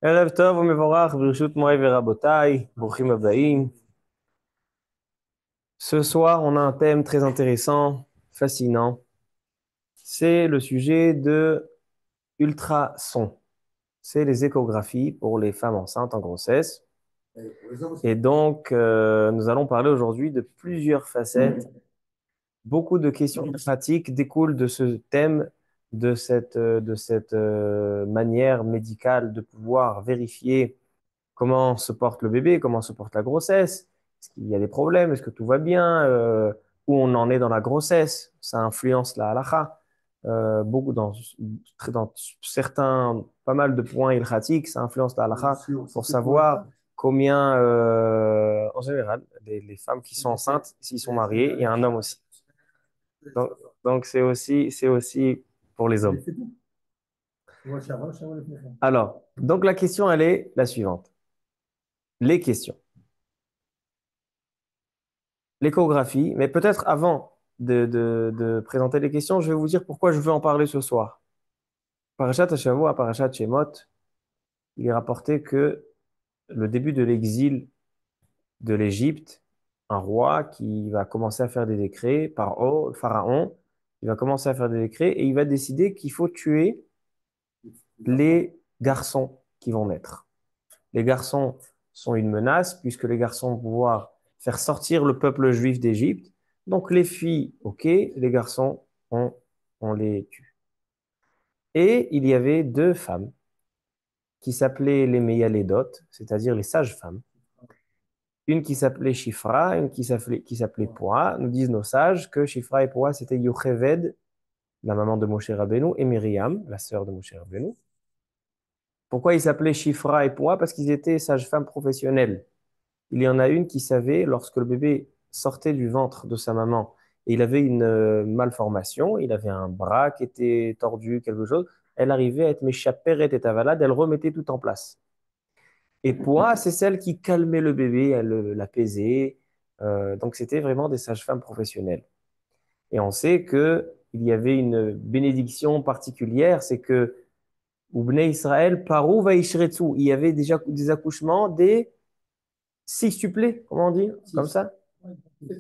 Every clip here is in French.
Erev Tov u'mevorach, Birshut Moray Verabotai, Bruchim Abbaim. Ce soir, on a un thème très intéressant, fascinant. C'est le sujet de ultrasons. C'est les échographies pour les femmes enceintes en grossesse. Et donc, nous allons parler aujourd'hui de plusieurs facettes. Beaucoup de questions pratiques découlent de ce thème, de cette manière médicale de pouvoir vérifier comment se porte le bébé, comment se porte la grossesse, est-ce qu'il y a des problèmes, est-ce que tout va bien, où on en est dans la grossesse, ça influence la halakha. Beaucoup dans certains, pas mal de points ilkhatiques, ça influence la halakha pour savoir combien, en général, les femmes qui sont enceintes, s'ils sont mariés, il y a un homme aussi. Donc, donc c'est aussi pour les hommes. Alors, donc la question, elle est la suivante. Les questions. L'échographie, mais peut-être avant de présenter les questions, je vais vous dire pourquoi je veux en parler ce soir. Parashat Hashavua, Parashat Shemot, il est rapporté que le début de l'exil de l'Égypte, un roi qui va commencer à faire des décrets, Paro, le pharaon, il va commencer à faire des décrets et il va décider qu'il faut tuer les garçons qui vont naître. Les garçons sont une menace puisque les garçons vont pouvoir faire sortir le peuple juif d'Égypte. Donc les filles, ok, les garçons, on les tue. Et il y avait deux femmes qui s'appelaient les Méyalédot, c'est-à-dire les sages-femmes. Une qui s'appelait Shifra, une qui s'appelait Poa. Nous disent nos sages que Shifra et Poa, c'était Yocheved, la maman de Moshe Rabbeinu, et Myriam, la sœur de Moshe Rabbeinu. Pourquoi ils s'appelaient Shifra et Poa? Parce qu'ils étaient sages-femmes professionnelles. Il y en a une qui savait, lorsque le bébé sortait du ventre de sa maman, et il avait une malformation, il avait un bras qui était tordu, quelque chose, elle arrivait à être méchaperet et avalade, elle remettait tout en place. Et Poa, c'est celle qui calmait le bébé, elle l'apaisait. Donc c'était vraiment des sages-femmes professionnelles. Et on sait que il y avait une bénédiction particulière, c'est que Ubnei Israël, parou vaishretsu, il y avait déjà des accouchements des sextuplés, comment on dit, comme ça?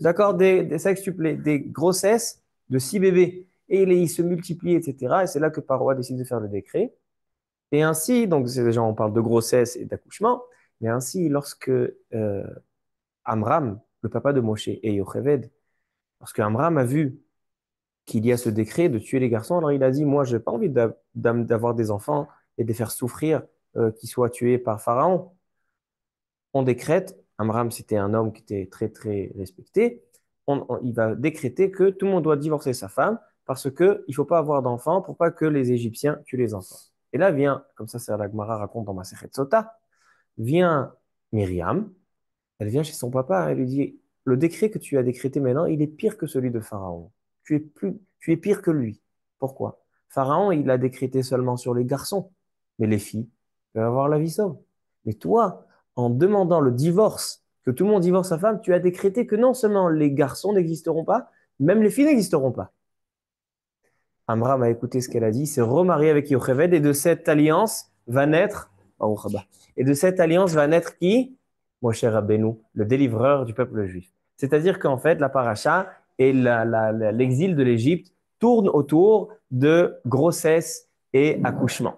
D'accord, des sextuplés, des grossesses de 6 bébés. Et ils se multiplient, etc. Et c'est là que Parois décide de faire le décret. Et ainsi, donc c'est déjà, on parle de grossesse et d'accouchement, mais ainsi, lorsque Amram, le papa de Moshe, et Yocheved, lorsque Amram a vu qu'il y a ce décret de tuer les garçons, alors il a dit, moi, je n'ai pas envie d'avoir des enfants et de les faire souffrir, qu'ils soient tués par Pharaon. On décrète, Amram c'était un homme qui était très très respecté, il va décréter que tout le monde doit divorcer sa femme parce que il ne faut pas avoir d'enfants pour pas que les Égyptiens tuent les enfants. Et là vient, comme ça c'est la Gemara raconte dans Masechet Sota, vient Myriam, elle vient chez son papa, elle lui dit, le décret que tu as décrété maintenant, il est pire que celui de Pharaon. Tu es pire que lui. Pourquoi? Pharaon, il a décrété seulement sur les garçons, mais les filles peuvent avoir la vie sauve. Mais toi, en demandant le divorce, que tout le monde divorce sa femme, tu as décrété que non seulement les garçons n'existeront pas, même les filles n'existeront pas. Amram a écouté ce qu'elle a dit, s'est remarié avec Yocheved, et de cette alliance va naître, Baruch haba. Et de cette alliance va naître qui? Moshe Rabbeinu, le délivreur du peuple juif. C'est-à-dire qu'en fait, la paracha et l'exil de l'Égypte tournent autour de grossesse et accouchement.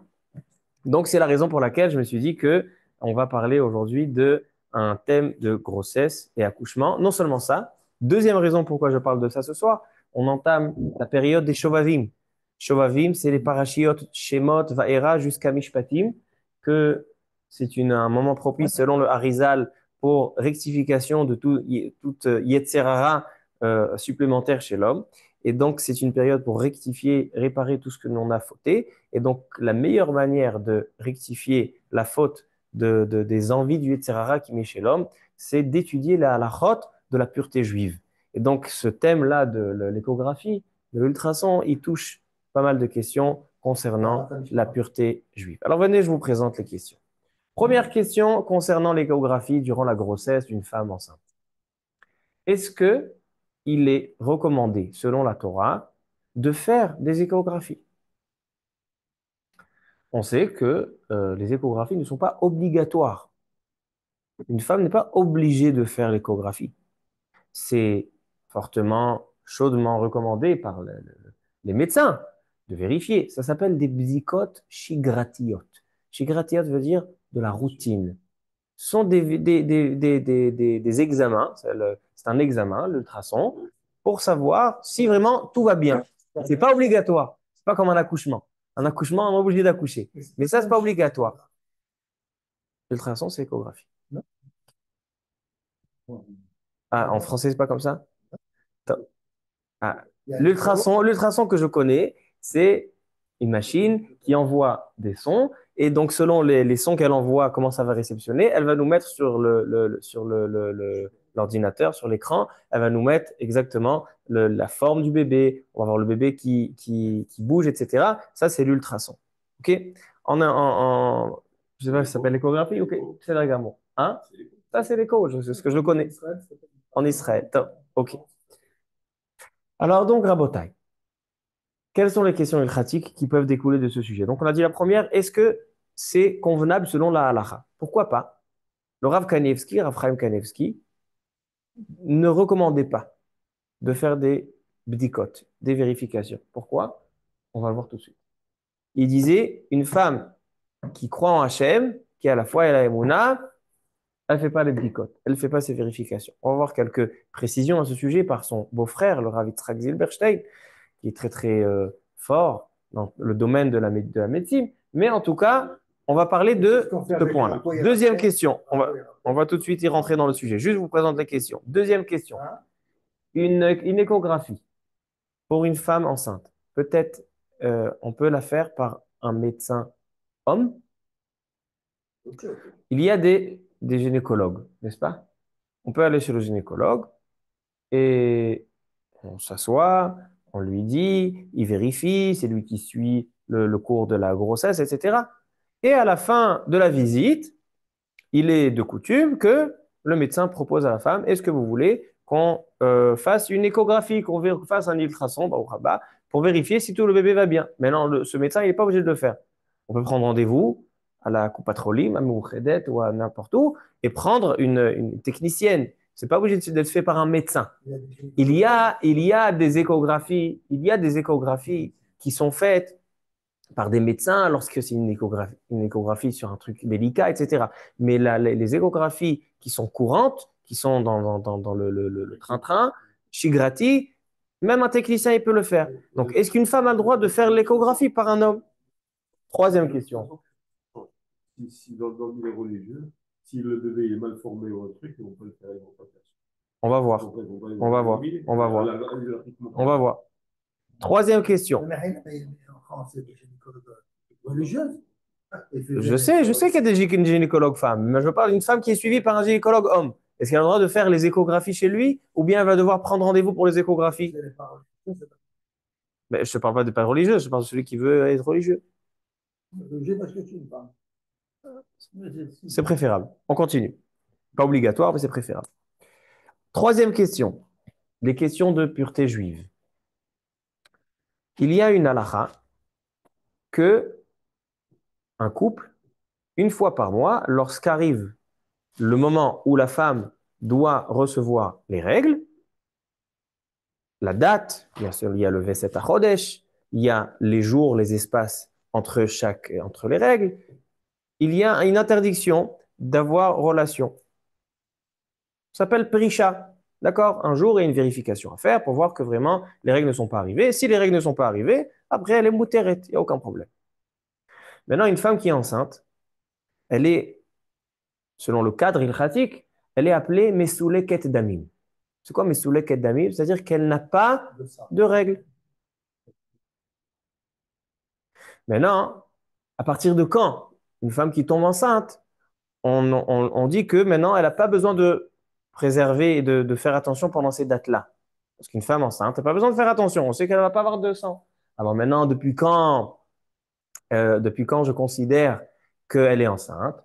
Donc, c'est la raison pour laquelle je me suis dit que on va parler aujourd'hui de un thème de grossesse et accouchement. Non seulement ça, deuxième raison pourquoi je parle de ça ce soir, on entame la période des Shovavim. Shovavim, c'est les parashiot Shemot, Vaera jusqu'à Mishpatim, que c'est un moment propice selon le Harizal pour rectification de toute Yetzerara supplémentaire chez l'homme. Et donc, c'est une période pour rectifier, réparer tout ce que l'on a fauté. Et donc, la meilleure manière de rectifier la faute des envies du Yetzirara qui met chez l'homme, c'est d'étudier la halachot de la pureté juive. Et donc, ce thème-là de l'échographie, de l'ultrason, il touche pas mal de questions concernant la pureté juive. Alors, venez, je vous présente les questions. Première question concernant l'échographie durant la grossesse d'une femme enceinte. Est-ce que il est recommandé, selon la Torah, de faire des échographies? on sait que les échographies ne sont pas obligatoires. Une femme n'est pas obligée de faire l'échographie. C'est fortement, chaudement recommandé par les médecins de vérifier. Ça s'appelle des bzicotes shigratiotes. Shigratiot veut dire de la routine. Ce sont des examens, c'est un examen, l'ultrason, pour savoir si vraiment tout va bien. C'est pas obligatoire. C'est pas comme un accouchement. Un accouchement, on est obligé d'accoucher. Mais ça, c'est pas obligatoire. L'ultrason, c'est échographie. Ah, en français, c'est pas comme ça? Ah, l'ultrason que je connais, c'est une machine qui envoie des sons. Et donc, selon les sons qu'elle envoie, comment ça va réceptionner, elle va nous mettre sur l'ordinateur, sur l'écran, elle va nous mettre exactement la forme du bébé. On va voir le bébé qui bouge, etc. Ça, c'est l'ultrason. OK? Je sais pas si ça s'appelle l'échographie. OK, c'est l'également. Hein? Ça, c'est l'écho, c'est ce que je connais. En Israël. Top. OK. Alors donc, Rabotai. Quelles sont les questions ilkhatiques qui peuvent découler de ce sujet? Donc, on a dit la première, est-ce que c'est convenable selon la halakha? Pourquoi pas? Le Rav Kanievski, Rav Chaim Kanievski, ne recommandait pas de faire des bdikot, des vérifications. Pourquoi? On va le voir tout de suite. Il disait, une femme qui croit en Hachem, qui a la foi et la émouna, elle ne fait pas les bdikot, elle ne fait pas ses vérifications. On va voir quelques précisions à ce sujet par son beau-frère, le Rav Yitzhak Zilberstein, qui est très très fort dans le domaine de la médecine. Mais en tout cas, on va parler de ce point-là. Deuxième question, on va tout de suite y rentrer dans le sujet. Juste vous présente la question. Deuxième question, une échographie pour une femme enceinte. Peut-être on peut la faire par un médecin homme. Il y a des gynécologues, n'est-ce pas? On peut aller chez le gynécologue et on s'assoit, on lui dit, il vérifie, c'est lui qui suit le cours de la grossesse, etc. Et à la fin de la visite, il est de coutume que le médecin propose à la femme, est-ce que vous voulez qu'on fasse une échographie, qu'on fasse un ultrason pour vérifier si tout le bébé va bien. Mais non, ce médecin, il n'est pas obligé de le faire. On peut prendre rendez-vous à la Coupatrolim, à Moukhedet ou à n'importe où et prendre une technicienne. C'est pas obligé d'être fait par un médecin. Il y a des échographies, qui sont faites par des médecins lorsque c'est une échographie sur un truc délicat, etc. Mais les échographies qui sont courantes, qui sont dans le train-train, Shigrati, même un technicien, il peut le faire. Donc, est-ce qu'une femme a le droit de faire l'échographie par un homme? Troisième question. Si dans le milieu religieux, si le bébé est mal formé ou un truc, ils vont pas le faire, ils vont pas faire ça. On va voir. On va voir. On va voir. On va voir. Troisième question. Je sais qu'il y a des gynécologues femmes, mais je parle d'une femme qui est suivie par un gynécologue homme. Est-ce qu'elle a le droit de faire les échographies chez lui ou bien elle va devoir prendre rendez-vous pour les échographies? Mais je ne parle pas de pas religieux, je parle de celui qui veut être religieux. C'est préférable. On continue. Pas obligatoire, mais c'est préférable. Troisième question. Les questions de pureté juive. Il y a une halakha que un couple, une fois par mois, lorsqu'arrive le moment où la femme doit recevoir les règles, la date, il y a le Veset HaChodesh, il y a les jours, les espaces entre les règles, il y a une interdiction d'avoir relation. Ça s'appelle Prisha. D'accord? Un jour, il y a une vérification à faire pour voir que vraiment les règles ne sont pas arrivées. Si les règles ne sont pas arrivées, après, elle est mouteret, il n'y a aucun problème. Maintenant, une femme qui est enceinte, elle est, selon le cadre ilkhatique, elle est appelée Mesouleket Damim. C'est quoi Mesouleket Damim? C'est-à-dire qu'elle n'a pas de règles. Maintenant, à partir de quand une femme qui tombe enceinte, on dit que maintenant, elle n'a pas besoin de préserver et de faire attention pendant ces dates-là. Parce qu'une femme enceinte n'a pas besoin de faire attention. On sait qu'elle ne va pas avoir de sang. Alors maintenant, depuis quand je considère qu'elle est enceinte?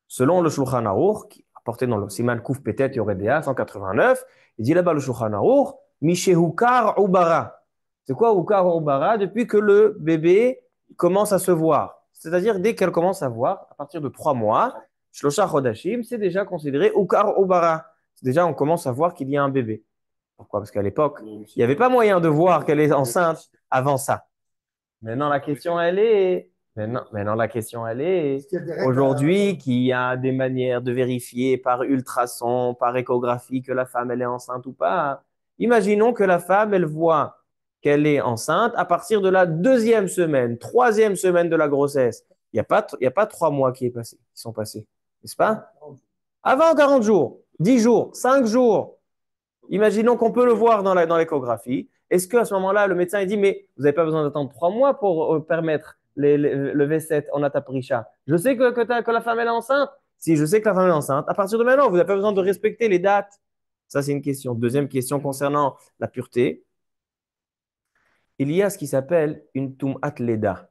Selon le Shulchan Aruch, qui est apporté dans le Siman Kouf Petet Yoredea 189, il dit là-bas le Shulchan Aruch, Mishehukar Ubara. C'est quoi Ukar Ubara? Depuis que le bébé commence à se voir. c'est-à-dire dès qu'elle commence à voir, à partir de 3 mois, Shlosha Chodashim, c'est déjà considéré Ukar Obara. Déjà, on commence à voir qu'il y a un bébé. Pourquoi? Parce qu'à l'époque, il n'y avait pas moyen de voir qu'elle est enceinte avant ça. Maintenant, la question, elle est, maintenant, la question, elle est, aujourd'hui, qu'il y a des manières de vérifier par ultrason, par échographie que la femme, elle est enceinte ou pas. Imaginons que la femme, elle voit qu'elle est enceinte à partir de la deuxième semaine, troisième semaine de la grossesse. Il y a pas 3 mois qui sont passés, n'est-ce pas? Avant 40 jours, 10 jours, 5 jours. Imaginons qu'on peut le voir dans l'échographie. Est-ce qu'à ce moment-là, le médecin il dit, mais vous n'avez pas besoin d'attendre 3 mois pour permettre le V7 en ataprisha. Je sais que la femme elle est enceinte. Si je sais que la femme est enceinte, à partir de maintenant, vous n'avez pas besoin de respecter les dates. Ça, c'est une question. Deuxième question concernant la pureté. Il y a ce qui s'appelle une tum'at leda.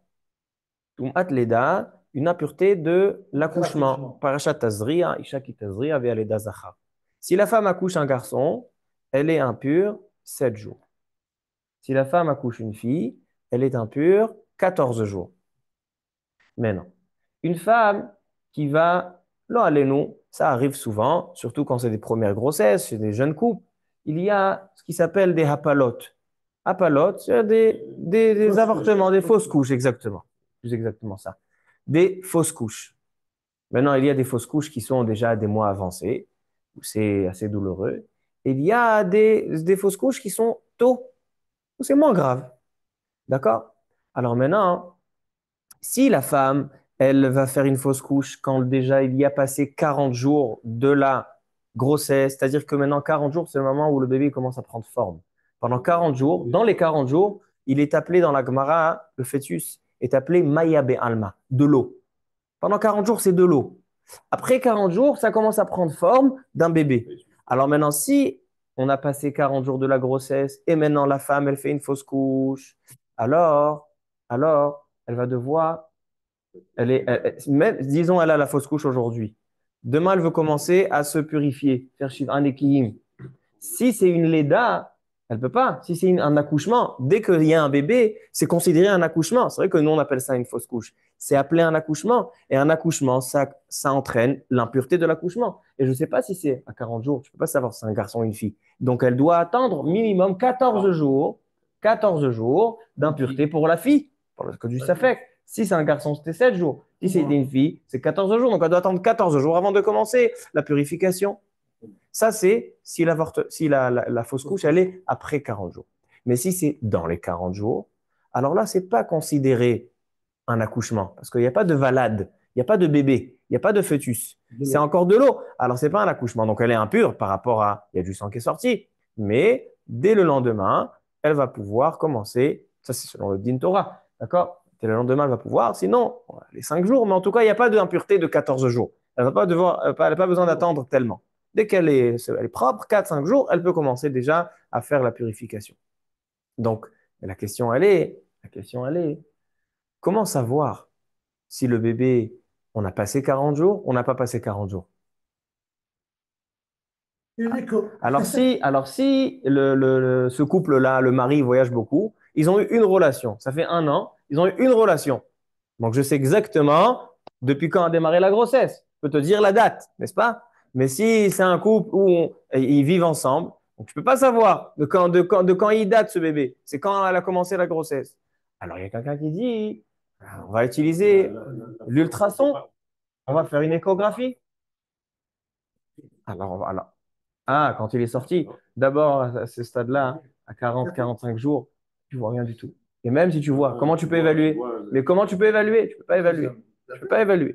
Tum'at leda, une impureté de l'accouchement. Parashat tazria, isha ki tazria ve'al leda zachar. Si la femme accouche un garçon, elle est impure 7 jours. Si la femme accouche une fille, elle est impure 14 jours. Maintenant, une femme qui va, là, allez-nous, ça arrive souvent, surtout quand c'est des premières grossesses, chez des jeunes couples, il y a ce qui s'appelle des hapalotes. Hapalotes, c'est des avortements, des fausses couches, exactement. Plus exactement ça. Des fausses couches. Maintenant, il y a des fausses couches qui sont déjà à des mois avancés, où c'est assez douloureux. Et il y a des fausses couches qui sont tôt, où c'est moins grave. D'accord? Alors maintenant, si la femme, elle va faire une fausse couche quand déjà il y a passé 40 jours de la grossesse, c'est-à-dire que maintenant 40 jours, c'est le moment où le bébé commence à prendre forme. Pendant 40 jours, dans les 40 jours, il est appelé dans la Gemara, le fœtus est appelé Maya Alma, de l'eau. Pendant 40 jours, c'est de l'eau. Après 40 jours, ça commence à prendre forme d'un bébé. Alors maintenant, si on a passé 40 jours de la grossesse et maintenant la femme, elle fait une fausse couche, alors, elle va devoir, même, disons, elle a la fausse couche aujourd'hui. Demain, elle veut commencer à se purifier, faire un équilibre. Si c'est une Leda, elle peut pas. Si c'est un accouchement, dès qu'il y a un bébé, c'est considéré un accouchement. C'est vrai que nous, on appelle ça une fausse couche. C'est appelé un accouchement. Et un accouchement, ça entraîne l'impureté de l'accouchement. Et je ne sais pas si c'est à 40 jours. Tu ne peux pas savoir si c'est un garçon ou une fille. Donc, elle doit attendre minimum 14 jours d'impureté pour la fille, pour le code du Safek. Si c'est un garçon, c'était 7 jours. Si c'est une fille, c'est 14 jours. Donc, elle doit attendre 14 jours avant de commencer la purification. Ça, c'est si la fausse couche, elle est après 40 jours. Mais si c'est dans les 40 jours, alors là, ce n'est pas considéré un accouchement parce qu'il n'y a pas de valade, il n'y a pas de bébé, il n'y a pas de fœtus. C'est encore de l'eau. Alors, ce n'est pas un accouchement. Donc, elle est impure par rapport à, il y a du sang qui est sorti. Mais dès le lendemain, elle va pouvoir commencer, ça c'est selon le Din Torah, d'accord? Dès le lendemain, elle va pouvoir, sinon, les 5 jours, mais en tout cas, il n'y a pas d'impureté de 14 jours. Elle n'a pas besoin d'attendre tellement. Dès elle est propre, 4-5 jours, elle peut commencer déjà à faire la purification. Donc, la question, elle est, comment savoir si le bébé, on a passé 40 jours, on n'a pas passé 40 jours? Alors si ce couple-là, le mari voyage beaucoup, ils ont eu une relation. Ça fait 1 an, ils ont eu une relation. Donc, je sais exactement depuis quand a démarré la grossesse. Je peux te dire la date, n'est-ce pas? Mais si c'est un couple où ils vivent ensemble, donc tu ne peux pas savoir de quand il date ce bébé. C'est quand elle a commencé la grossesse. Alors, il y a quelqu'un qui dit, on va utiliser l'ultrason, on va faire une échographie. Alors, ah, quand il est sorti, d'abord à ce stade-là, à 40-45 jours, tu vois rien du tout. Et même si tu vois, comment tu peux évaluer? Mais comment tu peux évaluer? Tu peux pas évaluer. Tu peux pas évaluer.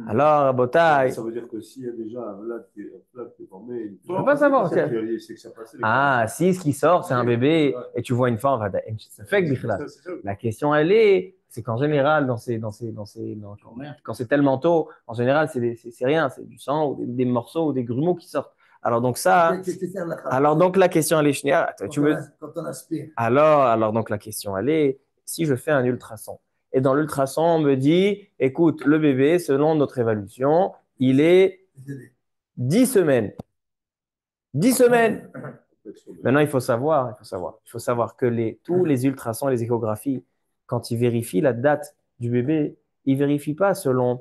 Alors, Botaï, Ça veut dire que s'il y a déjà là, t'es formé, tu peux pas savoir. c'est que ça passait les Ah, si ce qui sort, c'est un bébé et tu vois une femme, ça fait que Bichlal. La question, elle c'est qu'en général, quand c'est tellement tôt, en général, c'est rien, c'est du sang ou des morceaux ou des grumeaux qui sortent. Alors donc ça, alors donc la question, elle est chénière. Quand on aspire. Alors donc la question, elle est, si je fais un ultrason, et dans l'ultrason, on me dit, écoute, le bébé, selon notre évaluation, il est 10 semaines. 10 semaines. Maintenant, il faut savoir que tous les ultrasons, les échographies, quand ils vérifient la date du bébé, il ne vérifie pas selon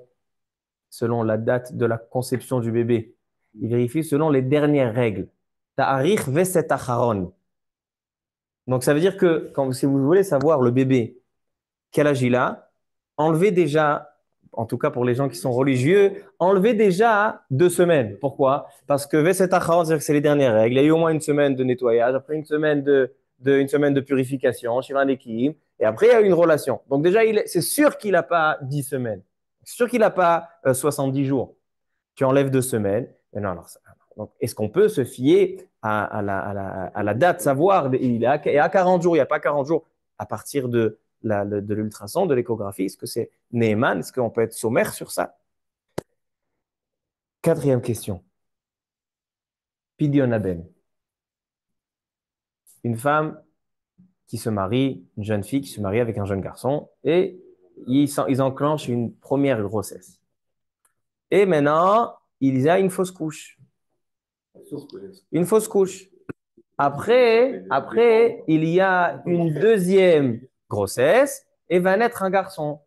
la date de la conception du bébé. Il vérifie selon les dernières règles. Ta'arich veset acharon. Donc, ça veut dire que si vous voulez savoir le bébé, quel âge il a, enlevez déjà, en tout cas pour les gens qui sont religieux, enlevez déjà 2 semaines. Pourquoi? Parce que veset acharon, c'est-à-dire que c'est les dernières règles. Il y a eu au moins une semaine de nettoyage, après une semaine de purification, chez un équilibre, et après il y a une relation. Donc déjà, c'est sûr qu'il n'a pas 10 semaines. C'est sûr qu'il n'a pas 70 jours. Tu enlèves 2 semaines. Mais non, alors, donc, est-ce qu'on peut se fier à la date, savoir, il est à 40 jours, il n'y a pas 40 jours, à partir de l'ultrason, de l'échographie, est-ce que c'est Neyman, est-ce qu'on peut être sommaire sur ça? Quatrième question. Pidyon Aben. Une femme qui se marie, une jeune fille qui se marie avec un jeune garçon, et ils enclenchent une première grossesse. Et maintenant, il y a une fausse couche. Une fausse couche. Après, il y a une deuxième grossesse et va naître un garçon.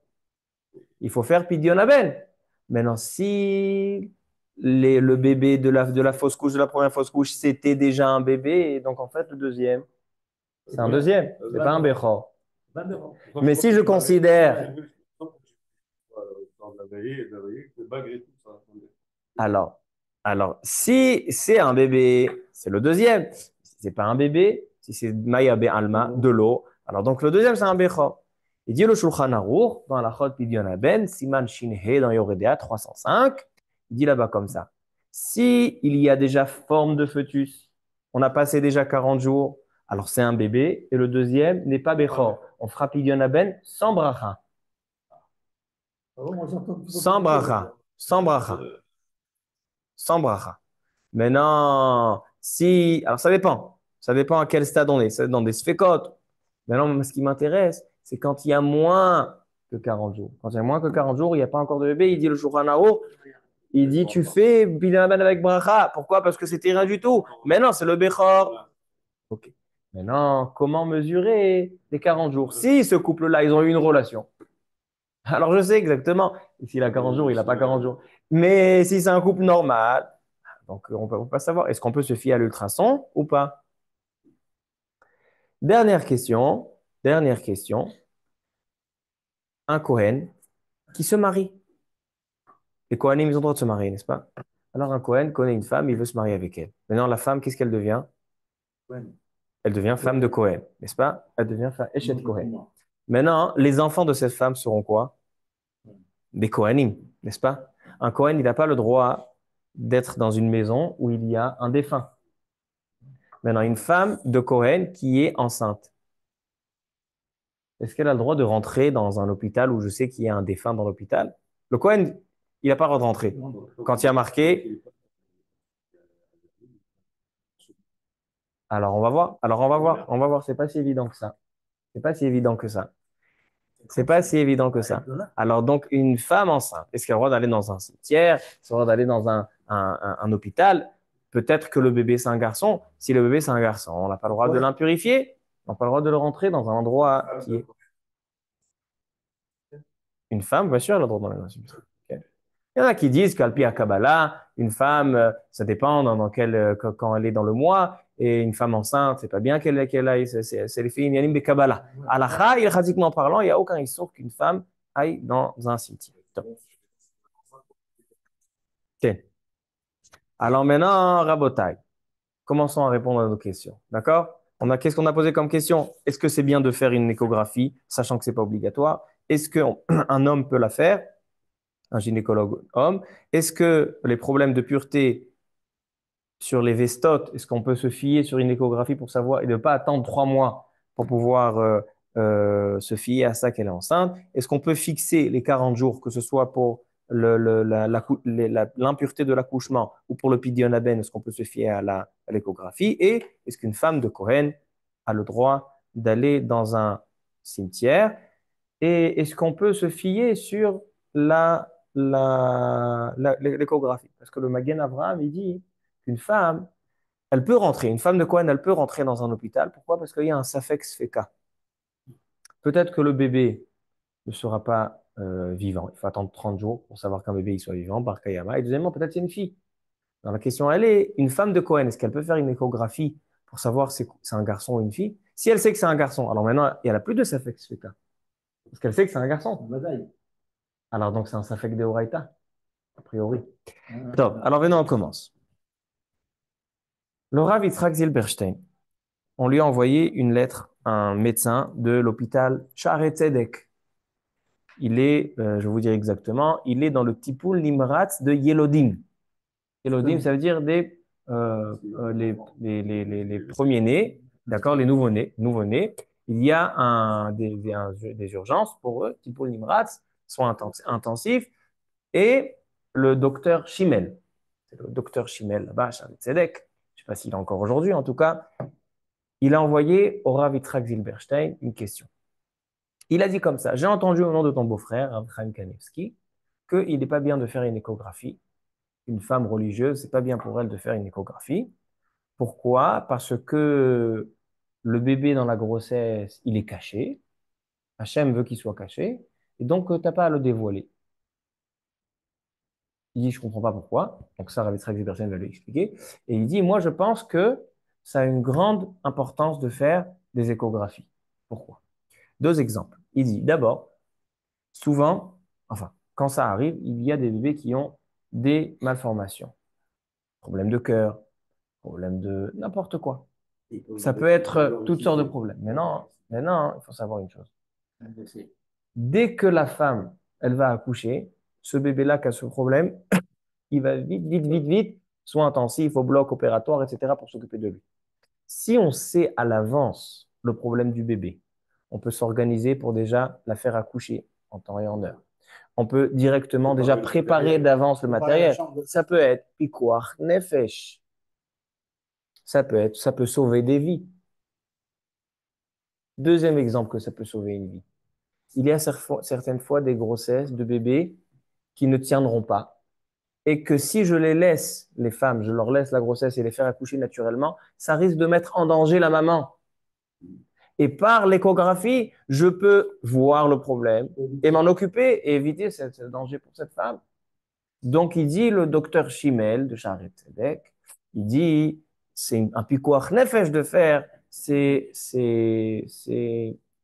Il faut faire Pidyon Aben. Maintenant, si le bébé de la fausse couche, de la première fausse couche, c'était déjà un bébé, et donc en fait, le deuxième, c'est un deuxième, c'est pas un Bechor. Mais si je considère, alors, si c'est un bébé, c'est le deuxième. Si c'est pas un bébé, si c'est Maya Alma, de l'eau, alors donc le deuxième, c'est un Bechor. Il dit le Shulchan Aruch, dans la Chod Pidyon Aben, Siman Shinhe, dans Yoredea 305, il dit là-bas comme ça. Si il y a déjà forme de fœtus, on a passé déjà 40 jours, alors c'est un bébé, et le deuxième n'est pas Bechor. On fera Pidyon Aben sans bracha. Sans bracha. Sans bracha. Sans bracha. Maintenant, si. Alors, ça dépend. Ça dépend à quel stade on est. C'est dans des sphécotes. Maintenant, ce qui m'intéresse, c'est quand il y a moins que 40 jours. Quand il y a moins que 40 jours, il n'y a pas encore de bébé. Il dit le Shulchan Aruch, il dit tu fais Binyamin avec bracha. Pourquoi? Parce que c'était rien du tout. Mais non, c'est le Bechor. Ok. Maintenant, comment mesurer les 40 jours? Si ce couple-là, ils ont eu une relation. Alors, je sais exactement. S'il a 40 jours, il n'a pas 40 jours. Mais si c'est un couple normal, donc on ne peut pas savoir. Est-ce qu'on peut se fier à l'ultrason ou pas? Dernière question. Dernière question. Un Kohen qui se marie. Les Kohanim, ils ont le droit de se marier, n'est-ce pas? Alors, un Kohen connaît une femme, il veut se marier avec elle. Maintenant, la femme, qu'est-ce qu'elle devient? Elle devient femme de Kohen, n'est-ce pas? Elle devient Eshet Kohen. Maintenant, les enfants de cette femme seront quoi? Des Kohanim, n'est-ce pas? Un Kohen, il n'a pas le droit d'être dans une maison où il y a un défunt. Maintenant, une femme de Kohen qui est enceinte, est-ce qu'elle a le droit de rentrer dans un hôpital où je sais qu'il y a un défunt dans l'hôpital? Le Kohen, il n'a pas le droit de rentrer. Quand il y a marqué, alors on va voir, on va voir, c'est pas si évident que ça. C'est pas si évident que ça. C'est pas si évident que ça. Alors donc, une femme enceinte, est-ce qu'elle a le droit d'aller dans un cimetière? Est-ce qu'elle a le droit d'aller dans un hôpital? Peut-être que le bébé, c'est un garçon. Si le bébé, c'est un garçon, on n'a pas le droit de l'impurifier. On n'a pas le droit de le rentrer dans un endroit qui est... Une femme, bien sûr, elle a le droit dans les cimetière. Ok. Il y en a qui disent qu'Alpi à Kabbalah, une femme, ça dépend quand elle est dans le mois, et une femme enceinte, c'est pas bien qu'elle aille, c'est les filles Yanim de Kabbalah. Alacha, ilchatiquement parlant, il n'y a aucun issur qu'une femme aille dans un cimetière. Ok. Alors maintenant, Rabotai, commençons à répondre à nos questions. D'accord? Qu'est-ce qu'on a posé comme question? Est-ce que c'est bien de faire une échographie, sachant que c'est pas obligatoire? Est-ce qu'un homme peut la faire? Un gynécologue homme. Est-ce que les problèmes de pureté sur les vestotes, est-ce qu'on peut se fier sur une échographie pour savoir et ne pas attendre 3 mois pour pouvoir se fier à ça qu'elle est enceinte? Est-ce qu'on peut fixer les 40 jours, que ce soit pour l'impureté de l'accouchement ou pour le pidyon aben, est-ce qu'on peut se fier à l'échographie? Et est-ce qu'une femme de Cohen a le droit d'aller dans un cimetière? Et est-ce qu'on peut se fier sur l'échographie? Parce que le Magen Avraham, il dit qu'une femme, elle peut rentrer, une femme de Cohen, elle peut rentrer dans un hôpital. Pourquoi? Parce qu'il y a un Safek Sfeka. Peut-être que le bébé ne sera pas vivant. Il faut attendre 30 jours pour savoir qu'un bébé il soit vivant, Bar Kayama. Et deuxièmement, peut-être c'est une fille. Alors, la question, elle est, une femme de Cohen, est-ce qu'elle peut faire une échographie pour savoir si c'est un garçon ou une fille? Si elle sait que c'est un garçon, alors maintenant, il n'y en a plus de Safek Sveka. Parce qu'elle sait que c'est un garçon. Alors donc, c'est un Safek de Horaïta, a priori. Top. Alors maintenant, on commence. Le Rav Yitzhak Zilberstein, on lui a envoyé une lettre à un médecin de l'hôpital Shaare Tzedek. Il est, je vais vous dire exactement, il est dans le Tipoul Nimratz de Yelodim. Yelodim, ça veut dire les premiers-nés, d'accord, les nouveau-nés. Il y a des urgences pour eux, Tipoul Nimratz, soins intensifs, et le docteur Chimel. C'est le docteur Chimel là-bas, à Shaare Tzedek. Je ne sais pas s'il est encore aujourd'hui, en tout cas. Il a envoyé au Rav Yitzhak Zilberstein une question. Il a dit comme ça, j'ai entendu au nom de ton beau-frère, Rav Chaim Kanevski, qu'il n'est pas bien de faire une échographie. Une femme religieuse, c'est pas bien pour elle de faire une échographie. Pourquoi? Parce que le bébé dans la grossesse, il est caché. Hachem veut qu'il soit caché. Et donc, tu n'as pas à le dévoiler. Il dit, je comprends pas pourquoi. Donc ça, Rav Yitzhak Zilberstein va lui expliquer. Et il dit, moi, je pense que ça a une grande importance de faire des échographies. Pourquoi? Deux exemples. Il dit, d'abord, souvent, enfin, quand ça arrive, il y a des bébés qui ont des malformations. Problème de cœur, problème de n'importe quoi. Ça peut être toutes sortes de problèmes. Maintenant, il faut savoir une chose. Dès que la femme, elle va accoucher, ce bébé-là qui a ce problème, il va vite, soins intensifs, au bloc opératoire, etc., pour s'occuper de lui. Si on sait à l'avance le problème du bébé, on peut s'organiser pour déjà la faire accoucher en temps et en heure. On peut directement déjà préparer d'avance le matériel. Ça peut être pikuach nefesh. Ça peut sauver des vies. Deuxième exemple que ça peut sauver une vie. Il y a certaines fois des grossesses de bébés qui ne tiendront pas. Et que si je les laisse, les femmes, je leur laisse la grossesse et les faire accoucher naturellement, ça risque de mettre en danger la maman. Et par l'échographie, je peux voir le problème et m'en occuper et éviter ce danger pour cette femme. Donc, il dit, le docteur Chimel de Shaare Tzedek, il dit, c'est un pikuach nefesh de faire ces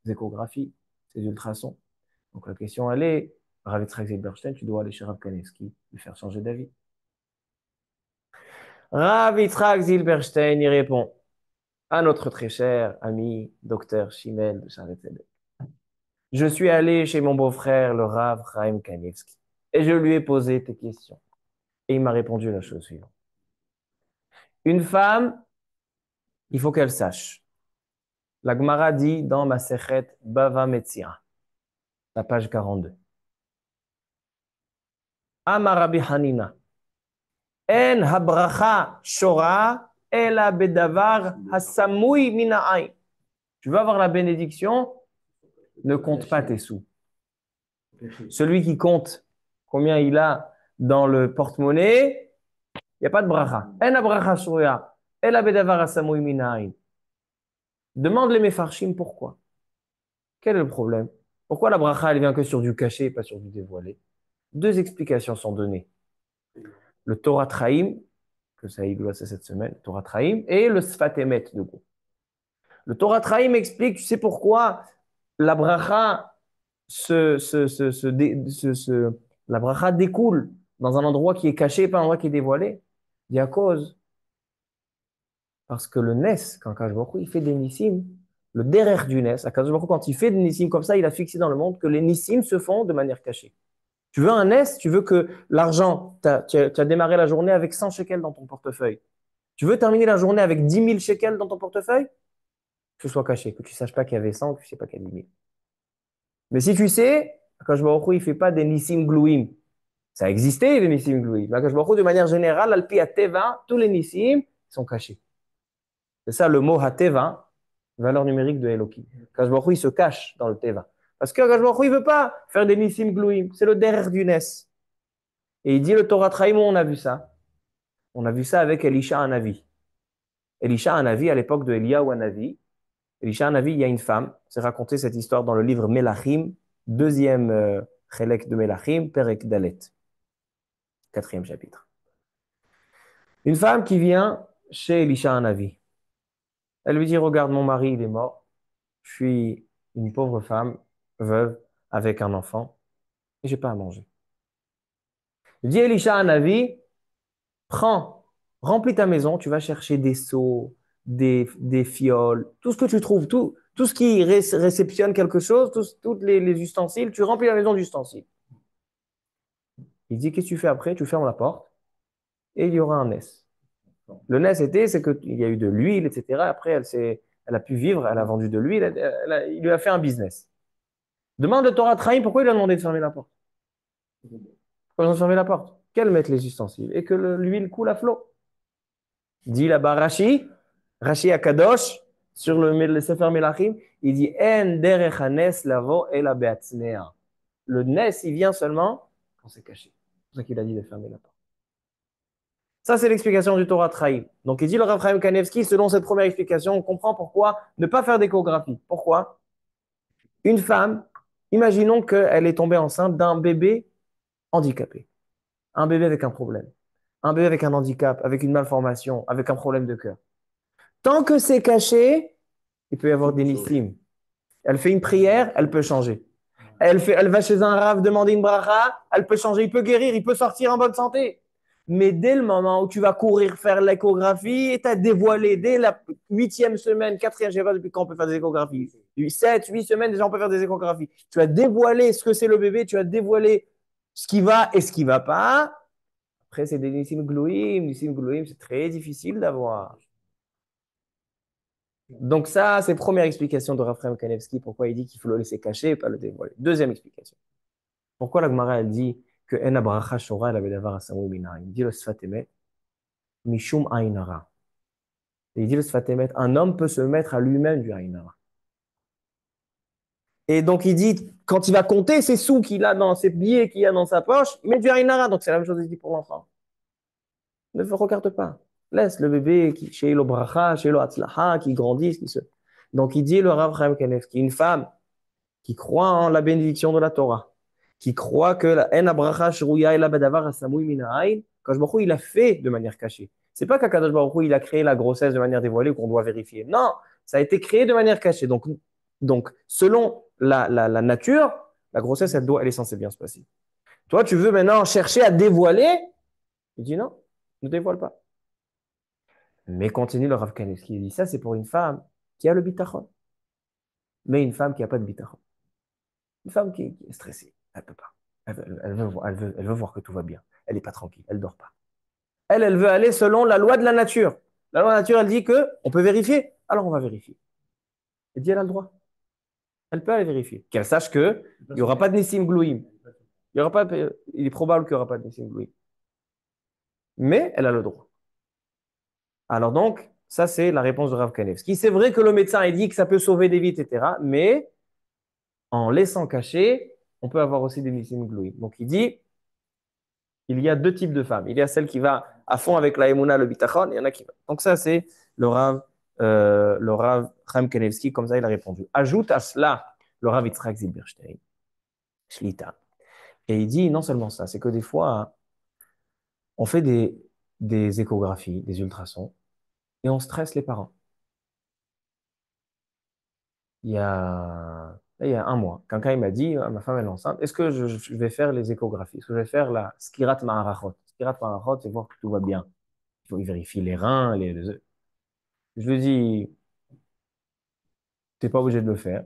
échographies, ces ultrasons. Donc, la question, elle est, Rav Yitzhak Zilberstein, tu dois aller chez Rav Kanevski, lui faire changer d'avis. Rav Yitzhak Zilberstein, il répond à notre très cher ami, docteur Chimel de Shaare Tzedek. Je suis allé chez mon beau-frère, le Rav Chaim Kanevski, et je lui ai posé tes questions. Et il m'a répondu la chose suivante. Une femme, il faut qu'elle sache. La Gemara dit dans Masechet Bava Metzia, la page 42. Amar Rabbi Hanina, En habracha shora ela bedavar hasamui mina'ain. Tu veux avoir la bénédiction, ne compte pas tes sous. Celui qui compte combien il a dans le porte-monnaie, il n'y a pas de bracha. En habracha shora ela bedavar hasamui mina'ain. Demande les mefarshim pourquoi. Quel est le problème? Pourquoi la bracha, elle vient que sur du caché et pas sur du dévoilé? Deux explications sont données. Le Torah Traim, que ça a c'est cette semaine, le Torah Traim, et le Sfat Emet de gros. Le Torah Traim explique, tu sais pourquoi la bracha, la bracha découle dans un endroit qui est caché et pas un endroit qui est dévoilé. Il y a cause. Parce que le Nes, quand Akadosh Baruch Hu, il fait des Nissim, le derrière du Nes, Akadosh Baruch Hu, quand il fait des Nissim comme ça, il a fixé dans le monde que les Nissim se font de manière cachée. Tu veux un NES, tu veux que l'argent, tu as démarré la journée avec 100 shekels dans ton portefeuille. Tu veux terminer la journée avec 10 000 shekels dans ton portefeuille? Que ce soit caché, que tu ne saches pas qu'il y avait 100, que tu ne sais pas qu'il y a 10 000. Mais si tu sais, Akadosh Baruch Hu, il ne fait pas des Nissim Glouim. Ça existait, les Nissim Glouim. Mais Akadosh Baruch Hu, de manière générale, Alpi Teva, tous les Nissim sont cachés. C'est ça le mot Hateva, valeur numérique de Elohim. Akadosh Baruch Hu, il se cache dans le Teva. Parce que Akadosh Baruch Hu, il ne veut pas faire des Nissim Glouim. C'est le derrière du Nes. Et il dit le Torah Traim, on a vu ça. On a vu ça avec Elisha Hanavi. Elisha Hanavi, à l'époque de Eliyahu Hanavi. Elisha Hanavi, il y a une femme. C'est raconté cette histoire dans le livre Melachim, deuxième Chelek de Melachim, Perek Dalet, quatrième chapitre. Une femme qui vient chez Elisha Hanavi. Elle lui dit, regarde, mon mari, il est mort. Je suis une pauvre femme, veuve, avec un enfant, et j'ai pas à manger. Il dit Elisha Hanavi, prends, remplis ta maison, tu vas chercher des seaux, des fioles, tout ce que tu trouves, tout ce qui réceptionne quelque chose, tous les ustensiles, tu remplis la maison d'ustensiles. Il dit, qu'est-ce que tu fais après? Tu fermes la porte et il y aura un nes. Le nes c'est qu'il y a eu de l'huile, etc. Après, elle a pu vivre, elle a vendu de l'huile, il lui a fait un business. Demande le Torah Trahim, pourquoi il a demandé de fermer la porte? Pourquoi ils ont fermé la porte? Qu'elle mette les ustensiles et que l'huile coule à flot. Dit là-bas Rashi Akadosh, sur le Sefer Melachim, il dit En derech hanes lavo el beatzmea. Le nes, il vient seulement quand c'est caché. C'est pour ça qu'il a dit de fermer la porte. Ça, c'est l'explication du Torah Traim. Donc, il dit le Rav Chaim Kanevski, selon cette première explication, on comprend pourquoi ne pas faire d'échographie. Pourquoi? Une femme, imaginons qu'elle est tombée enceinte d'un bébé handicapé, un bébé avec un problème, un bébé avec un handicap, avec une malformation, avec un problème de cœur. Tant que c'est caché, il peut y avoir des nissim. Elle fait une prière, elle peut changer. Elle va chez un rave demander une bracha, elle peut changer, il peut guérir, il peut sortir en bonne santé. Mais dès le moment où tu vas courir faire l'échographie, tu as dévoilé dès la huitième semaine, quatrième, je ne sais pas depuis quand on peut faire des échographies. 7, 8 semaines, déjà on peut faire des échographies. Tu as dévoilé ce que c'est le bébé, tu as dévoilé ce qui va et ce qui ne va pas. Après, c'est des nissim glouim. Nissim glouim, c'est très difficile d'avoir. Donc ça, c'est la première explication de Raphaël Kanevski, pourquoi il dit qu'il faut le laisser cacher et pas le dévoiler. Deuxième explication. Pourquoi la Gemara elle dit que En abracha shora el bedavar asamui minayin. Il dit le Sfat Emet, mishum ainara. Et il dit le Sfat Emet, un homme peut se mettre à lui-même du ainara. Et donc il dit, quand il va compter ses sous qu'il a dans ses billets qu'il a dans sa poche, il met du ainara. Donc c'est la même chose qu'il dit pour l'enfant. Ne regarde pas. Laisse le bébé qui chez lo bracha, chez lo atzlaha, qui grandisse, qui se. Donc il dit le Rav Chaim Kanevski, une femme qui croit en la bénédiction de la Torah, qui croit que la en abracha shruya ela badavar asamui minayin, Kadosh Baruch Hu, il a fait de manière cachée. C'est pas qu'Akadosh Baruch Hu, il a créé la grossesse de manière dévoilée ou qu'on doit vérifier. Non, ça a été créé de manière cachée. Donc selon la nature, la grossesse, elle est censée bien se passer. Toi, tu veux maintenant chercher à dévoiler? Il dit non, ne dévoile pas. Mais continue le Rav Kanevski, il dit ça, c'est pour une femme qui a le bitachon. Mais une femme qui n'a pas de bitachon. Une femme qui est stressée, elle ne peut pas. Elle veut voir que tout va bien. Elle n'est pas tranquille, elle ne dort pas. Elle veut aller selon la loi de la nature. La loi de la nature, elle dit qu'on peut vérifier, alors on va vérifier. Elle dit, elle a le droit. Elle peut aller vérifier. Qu'elle sache qu'il n'y aura pas de Nissim Glouim. Il est probable qu'il n'y aura pas de Nissim Glouim. Mais elle a le droit. Alors donc, ça c'est la réponse de Rav Kanevski. C'est vrai que le médecin a dit que ça peut sauver des vies, etc. Mais en laissant cacher, on peut avoir aussi des Nissim Glouim. Donc il dit, il y a deux types de femmes. Il y a celle qui va à fond avec la Emouna, le bitachon, et il y en a qui va. Donc ça, c'est le Rav Chaim Kanevski, comme ça il a répondu. Ajoute à cela le Rav Yitzhak Zilberstein, Shlita. Et il dit non seulement ça, c'est que des fois, on fait des échographies, des ultrasons, et on stresse les parents. Il y a un mois, quelqu'un il m'a dit, ah, ma femme elle est enceinte, est-ce que je vais faire les échographies? Est-ce que je vais faire la Skirat Maharachot? Skirat Maharachot, c'est voir que tout va bien. Il faut vérifier les reins, Je lui dis, t'es pas obligé de le faire.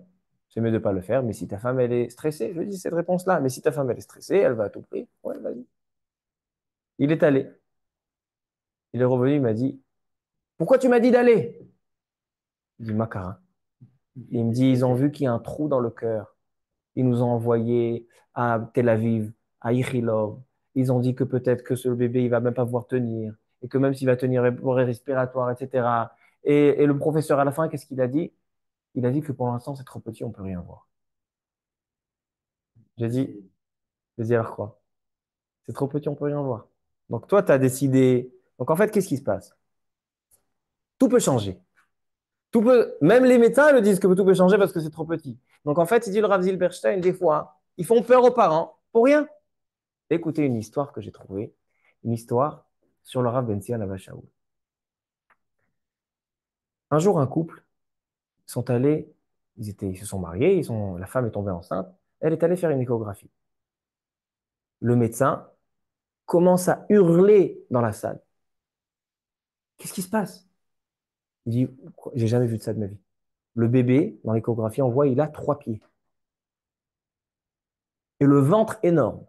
C'est mieux de pas le faire. Mais si ta femme, elle est stressée, je lui dis cette réponse-là. Mais si ta femme, elle est stressée, elle va à tout prix. Ouais, vas-y. Il est allé. Il est revenu, il m'a dit, pourquoi tu m'as dit d'aller? Il dit, Makara. Il me dit, ils ont vu qu'il y a un trou dans le cœur. Ils nous ont envoyé à Tel Aviv, à Ichilov. Ils ont dit que peut-être que ce bébé, il va même pas pouvoir tenir. Et que même s'il va tenir pour les respiratoires, etc. Et le professeur, à la fin, qu'est-ce qu'il a dit? Il a dit que pour l'instant, c'est trop petit, on peut rien voir. J'ai dit, j'ai dit alors quoi? C'est trop petit, on peut rien voir. Donc toi, tu as décidé. Donc en fait, qu'est-ce qui se passe? Tout peut changer. Même les médecins le disent que tout peut changer parce que c'est trop petit. Donc en fait, il dit le Rav Zilberstein, des fois, Ils font peur aux parents pour rien. Écoutez une histoire que j'ai trouvée, une histoire sur le Rav Ben Zion Abba Shaul. Un jour, un couple sont allés, ils se sont mariés, la femme est tombée enceinte, elle est allée faire une échographie. Le médecin commence à hurler dans la salle. Qu'est-ce qui se passe? Il dit, j'ai jamais vu de ça de ma vie. Le bébé, dans l'échographie, on voit, il a 3 pieds. Et le ventre énorme.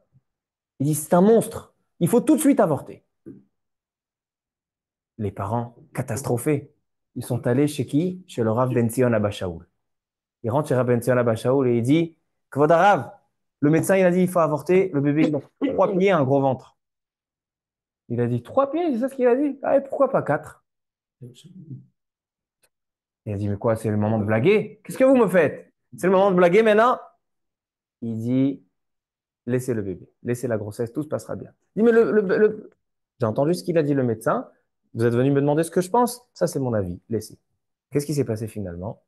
Il dit, c'est un monstre. Il faut tout de suite avorter. Les parents, catastrophés, ils sont allés chez qui? Chez le Rav Ben Zion Abba Shaul. Il rentre chez Rav Ben Zion Abba Shaul et il dit, Kvod Harav, le médecin, il a dit, il faut avorter. Le bébé, il a 3 pieds, un gros ventre. Il a dit, 3 pieds, c'est ça ce qu'il a dit? Ah, et pourquoi pas 4? Il a dit, mais quoi, c'est le moment de blaguer? Qu'est-ce que vous me faites? C'est le moment de blaguer maintenant? Il dit, laissez le bébé, laissez la grossesse, tout se passera bien. Il dit, mais j'ai entendu ce qu'il a dit le médecin. Vous êtes venu me demander ce que je pense. Ça, c'est mon avis. Laissez. Qu'est-ce qui s'est passé finalement?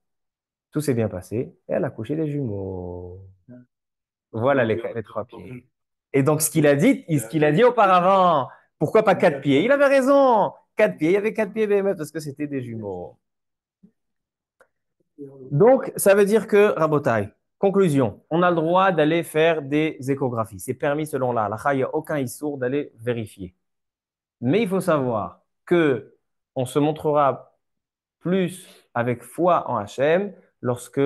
Tout s'est bien passé et elle a couché des jumeaux. Voilà les 3 pieds. Et donc, ce qu'il a dit auparavant, pourquoi pas 4 pieds? Il avait raison. 4 pieds, il y avait 4 pieds BMF parce que c'était des jumeaux. Donc, ça veut dire que, Rabotai, conclusion, on a le droit d'aller faire des échographies. C'est permis selon la halakha, il n'y a aucun issour d'aller vérifier. Mais il faut savoir que on se montrera plus avec foi en Hachem lorsque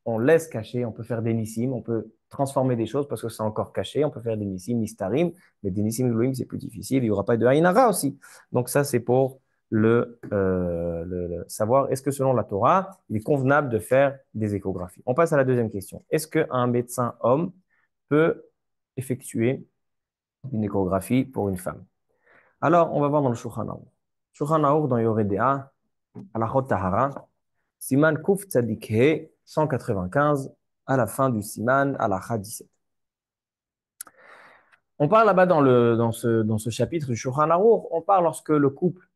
on laisse cacher, on peut faire des nissim, on peut transformer des choses parce que c'est encore caché, on peut faire des nissim, nistarim, mais des nissim glouim, c'est plus difficile, il n'y aura pas de haïnara aussi. Donc ça, c'est pour le savoir, est-ce que selon la Torah, il est convenable de faire des échographies? On passe à la deuxième question. Est-ce qu'un médecin homme peut effectuer une échographie pour une femme? Alors, on va voir dans le Shulchan Aruch. Shulchan Aruch, dans Yoreh De'ah, Halachot Tahara, Siman Kuf Tzadik He, 195, à la fin du Siman, Halacha 17. On parle là-bas dans ce chapitre du Shulchan Aruch, on parle lorsque le couple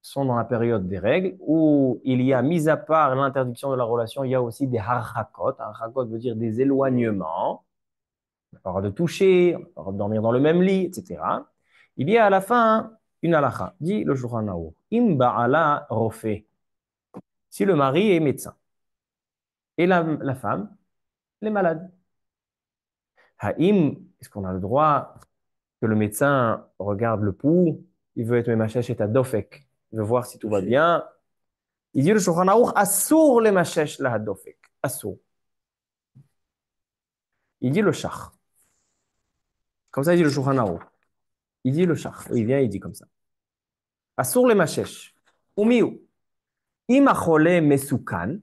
sont dans la période des règles, où il y a, mis à part l'interdiction de la relation, il y a aussi des harchakot. Harchakot veut dire des éloignements. On n'a pas le droit de toucher, on n'a pas le droit de dormir dans le même lit, etc. Il y a à la fin une halakha, dit le Shulchan Aruch. Im ba'ala rofe. Si le mari est médecin et la femme, elle est malade. Haïm, est-ce qu'on a le droit que le médecin regarde le pouls, il veut être memachesh et dofek, il veut voir si tout va bien. Il dit le Shulchan Aruch, assour le machesh la dofek. Assour. Il dit le shach. Comme ça, il dit le Shulchan Aruch. Il dit le shach. Il vient, il dit comme ça. Assour le machesh. Umiu. Imachole mesukan.